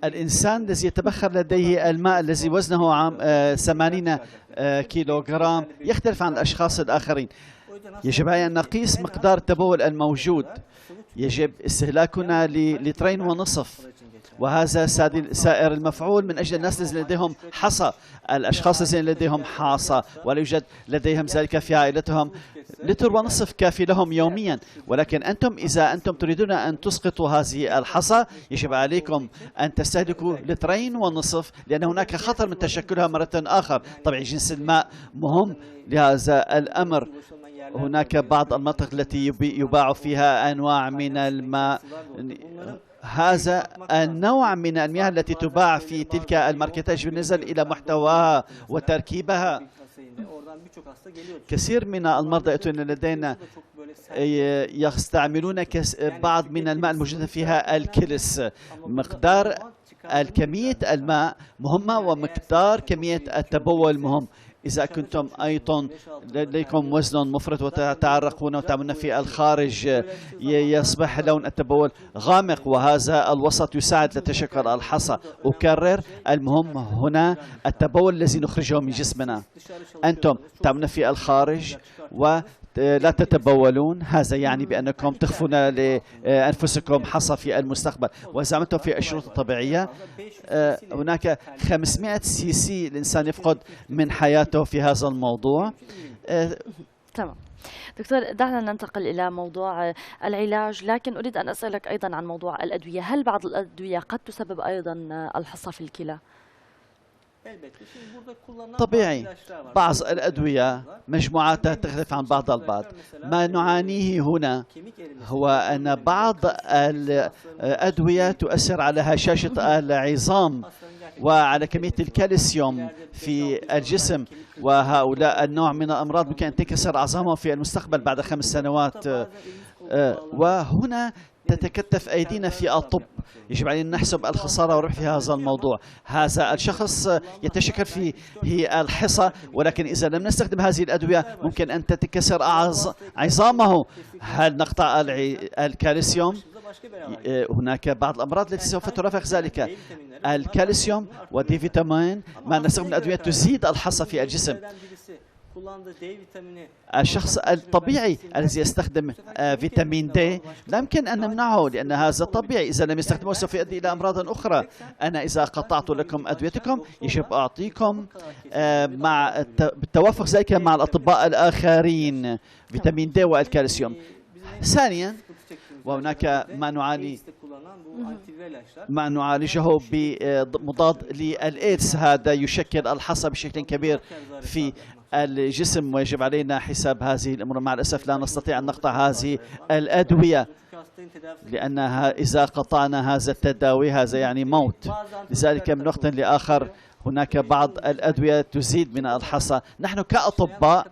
[SPEAKER 3] الإنسان الذي يتبخر لديه الماء الذي وزنه 80 كيلوغرام يختلف عن الأشخاص الآخرين. يجب أن نقيس مقدار التبول الموجود. يجب استهلاكنا لترين ونصف، وهذا سائر المفعول من أجل الناس الذين لديهم حصى. الأشخاص الذين لديهم حصى ولا يوجد لديهم ذلك في عائلتهم، لتر ونصف كافي لهم يوميا. ولكن إذا أنتم تريدون أن تسقطوا هذه الحصى يجب عليكم أن تستهلكوا لترين ونصف، لأن هناك خطر من تشكلها مرة آخر. طبعا جنس الماء مهم لهذا الأمر. هناك بعض المناطق التي يباع فيها أنواع من الماء. هذا النوع من المياه التي تباع في تلك الماركتات بالنسبة إلى محتواها وتركيبها. كثير من المرضى يأتون لدينا يستعملون بعض من الماء الموجودة فيها الكلس. مقدار كمية الماء مهمة ومقدار كمية التبول مهم. إذا كنتم أيضا لديكم وزن مفرط وتتعرقون وتعملون في الخارج يصبح لون التبول غامق، وهذا الوسط يساعد لتشكل الحصى. أكرر، المهم هنا التبول الذي نخرجه من جسمنا. أنتم تعملون في الخارج لا تتبولون، هذا يعني بأنكم تخفون لأنفسكم حصى في المستقبل. وإذا عملتم في الشروط الطبيعية هناك 500 سي سي الإنسان يفقد من حياته في هذا الموضوع.
[SPEAKER 1] تمام دكتور، دعنا ننتقل إلى موضوع العلاج، لكن أريد أن أسألك أيضا عن موضوع الأدوية. هل بعض الأدوية قد تسبب أيضا الحصى في الكلى؟
[SPEAKER 3] طبيعي، بعض الأدوية مجموعاتها تختلف عن بعض البعض. ما نعانيه هنا هو أن بعض الأدوية تؤثر على هشاشة العظام وعلى كمية الكالسيوم في الجسم، وهؤلاء النوع من الأمراض ممكن أن تنكسر عظامهم في المستقبل بعد 5 سنوات. وهنا تتكتف أيدينا في الطب. يجب علينا نحسب الخسارة والربح في هذا الموضوع. هذا الشخص يتشكل فيه الحصى، ولكن إذا لم نستخدم هذه الأدوية ممكن أن تتكسر عظامه. هل نقطع الكالسيوم؟ هناك بعض الأمراض التي سوف ترافق ذلك. الكالسيوم ودي فيتامين ما نستخدم الأدوية تزيد الحصى في الجسم. الشخص الطبيعي الذي يستخدم فيتامين دي لا يمكن أن نمنعه، لأن هذا طبيعي. إذا لم يستخدمه سوف يؤدي إلى أمراض أخرى. أنا إذا قطعت لكم أدويتكم يجب أعطيكم بالتوافق ذلك مع الأطباء الآخرين فيتامين دي والكالسيوم. ثانيا، وهناك ما نعالجه بمضاد للإيدز. هذا يشكل الحصى بشكل كبير في الجسم، ويجب علينا حساب هذه الأمور. مع الأسف لا نستطيع أن نقطع هذه الأدوية، لأنها إذا قطعنا هذا التداوي هذا يعني موت. لذلك من وقت لآخر هناك بعض الأدوية تزيد من الحصى. نحن كأطباء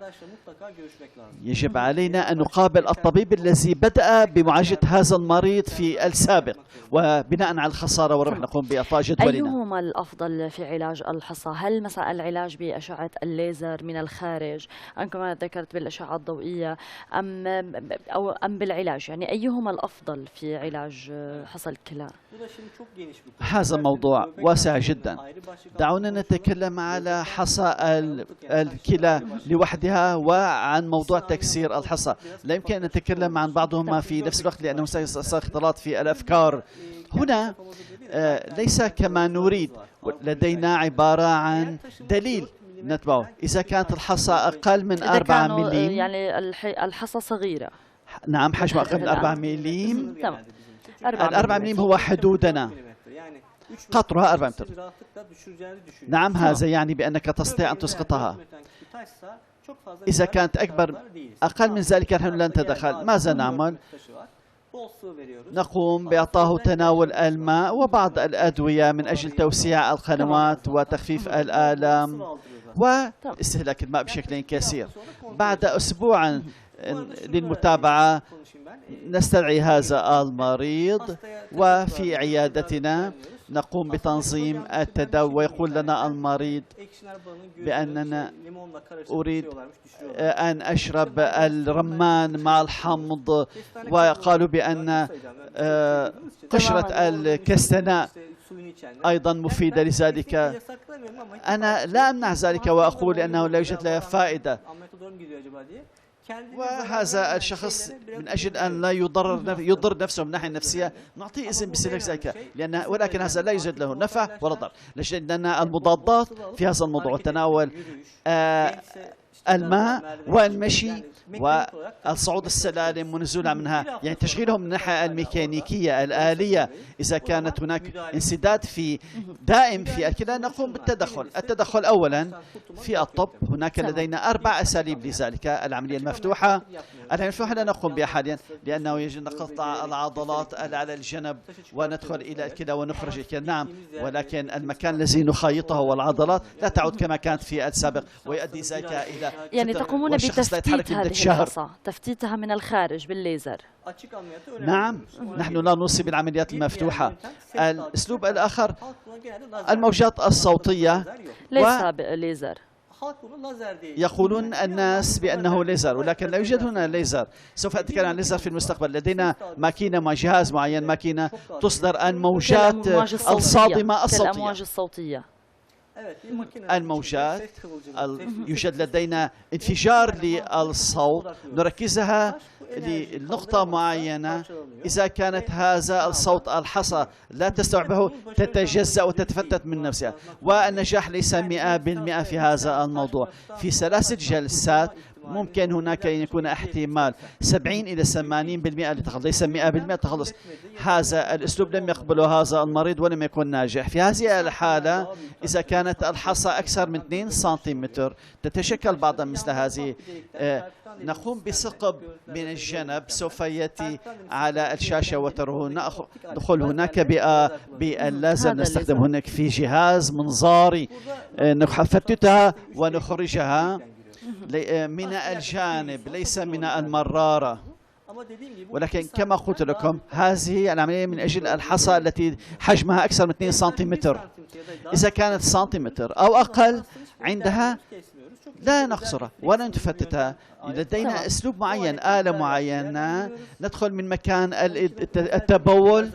[SPEAKER 3] يجب علينا أن نقابل الطبيب الذي بدأ بمعالجة هذا المريض في السابق، وبناء على الخسارة والربح نقوم بإعطاء جدولنا.
[SPEAKER 1] أيهما الأفضل في علاج الحصى؟ هل مثلا العلاج بأشعة الليزر من الخارج، أم كما ذكرت بالأشعة الضوئية، أم بالعلاج؟ يعني أيهما الأفضل في علاج حصى الكلى؟
[SPEAKER 3] هذا موضوع واسع جدا. دعونا نتكلم على حصى الكلى لوحدها وعن موضوع تكسير الحصى. لا يمكن أن نتكلم عن بعضهما في نفس الوقت، لأنه سيحصل اختلاط في الأفكار. هنا ليس كما نريد، لدينا عبارة عن دليل نتبعه. إذا كانت الحصى أقل من 4 مليم،
[SPEAKER 1] يعني الحصى صغيرة،
[SPEAKER 3] نعم حجمها أقل من 4 مليم،
[SPEAKER 1] تمام.
[SPEAKER 3] 4 مليم هو حدودنا، قطرها 4 متر. نعم، هذا يعني بأنك تستطيع أن تسقطها. إذا كانت أقل من ذلك نحن لن نتدخل. ماذا نعمل؟ نقوم بإعطائه تناول الماء وبعض الأدوية من أجل توسيع القنوات وتخفيف الآلام واستهلاك الماء بشكل كثير. بعد أسبوع للمتابعة نستدعي هذا المريض وفي عيادتنا نقوم بتنظيم التداوي. ويقول لنا المريض بأننا أريد أن أشرب الرمان مع الحمض، وقالوا بأن قشرة الكستناء أيضا مفيدة. لذلك أنا لا أمنع ذلك وأقول أنه لا يوجد لها فائدة. وهذا الشخص من أجل أن لا يضر نفسه من الناحية النفسية نعطيه إذن بسلك ذلك، ولكن هذا لا يوجد له نفع ولا ضر. لأن المضادات في هذا الموضوع تناول الماء والمشي والصعود السلالم ونزولها منها، يعني تشغيلهم من الناحية الميكانيكية الآلية. إذا كانت هناك انسداد دائم في الكلى نقوم بالتدخل. التدخل أولا في الطب هناك لدينا 4 أساليب لذلك. العملية المفتوحة لا نقوم بها حاليا، لأنه يجب أن نقطع العضلات على الجنب وندخل إلى الكلى ونخرج الكلى. نعم، ولكن المكان الذي نخيطه والعضلات لا تعود كما كانت في السابق، ويؤدي ذلك إلى
[SPEAKER 1] يعني تقومون بتفتيت هذه الحصى، تفتيتها من الخارج بالليزر.
[SPEAKER 3] نعم، نحن لا نوصي بالعمليات المفتوحة. الأسلوب الآخر الموجات الصوتية
[SPEAKER 1] ليس ليزر.
[SPEAKER 3] يقولون الناس بأنه ليزر، ولكن لا يوجد هنا ليزر. سوف أتكلم عن ليزر في المستقبل. لدينا ماكينة مع جهاز معين، ماكينة تصدر الموجات الصادمة الصوتية.
[SPEAKER 1] الأمواج الصوتية.
[SPEAKER 3] الموجات يوجد لدينا انفجار للصوت نركزها لنقطة معينة. إذا كانت هذا الصوت الحصى لا تستوعبه تتجزأ وتتفتت من نفسها. والنجاح ليس 100% في هذا الموضوع. في 3 جلسات ممكن هناك أن يكون احتمال 70 إلى 80% للتخلص، ليس 100% التخلص. هذا الأسلوب لم يقبله هذا المريض ولم يكن ناجح. في هذه الحالة إذا كانت الحصى أكثر من 2 سنتيمتر تتشكل بعض مثل هذه، نقوم بثقب من الجنب سوف يأتي على الشاشة وترون. ندخل هناك باللازر، نستخدم هناك في جهاز منظاري نفتتها ونخرجها من الجانب ليس من المرارة. ولكن كما قلت لكم هذه العملية من أجل الحصى التي حجمها أكثر من 2 سنتيمتر. إذا كانت سنتيمتر أو أقل عندها لا نقصرها ولا نفتتها. لدينا أسلوب معين، آلة معينة ندخل من مكان التبول،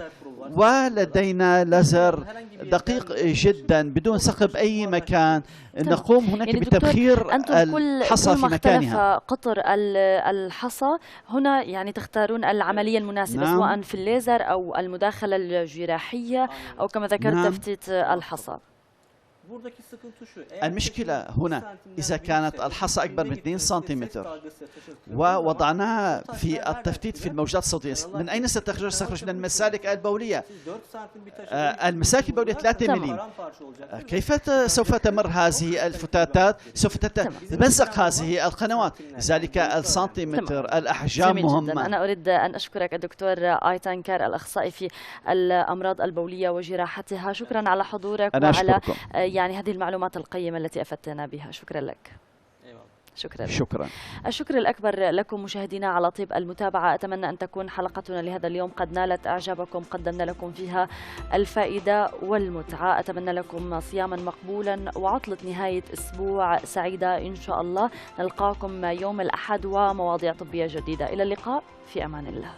[SPEAKER 3] ولدينا ليزر دقيق جدا بدون ثقب أي مكان. نقوم هناك
[SPEAKER 1] يعني
[SPEAKER 3] بتبخير الحصى في مكانها.
[SPEAKER 1] قطر الحصى هنا يعني تختارون العملية المناسبة، نعم. سواء في الليزر أو المداخلة الجراحية أو كما ذكرت نعم. تفتيت الحصى.
[SPEAKER 3] المشكلة هنا إذا كانت الحصى أكبر من 2 سنتيمتر ووضعناها في التفتيت في الموجات الصوتية، من أين ستخرج؟ من المسالك البولية. المسالك البولية 3 ملم. كيف سوف تمر هذه الفتاتات؟ سوف تتمزق هذه القنوات. لذلك السنتيمتر الأحجام مهمة.
[SPEAKER 1] أنا أريد أن أشكرك الدكتور آيتان كار، الأخصائي في الأمراض البولية وجراحتها. شكرا على حضورك وعلى يعني هذه المعلومات القيمة التي أفدتنا بها. شكرا لك.
[SPEAKER 3] شكرا.
[SPEAKER 1] الشكر الأكبر لكم مشاهدينا على طيب المتابعة. أتمنى أن تكون حلقتنا لهذا اليوم قد نالت إعجابكم، قدمنا لكم فيها الفائدة والمتعة. أتمنى لكم صياما مقبولا وعطلة نهاية أسبوع سعيدة إن شاء الله. نلقاكم يوم الأحد ومواضيع طبية جديدة. إلى اللقاء، في أمان الله.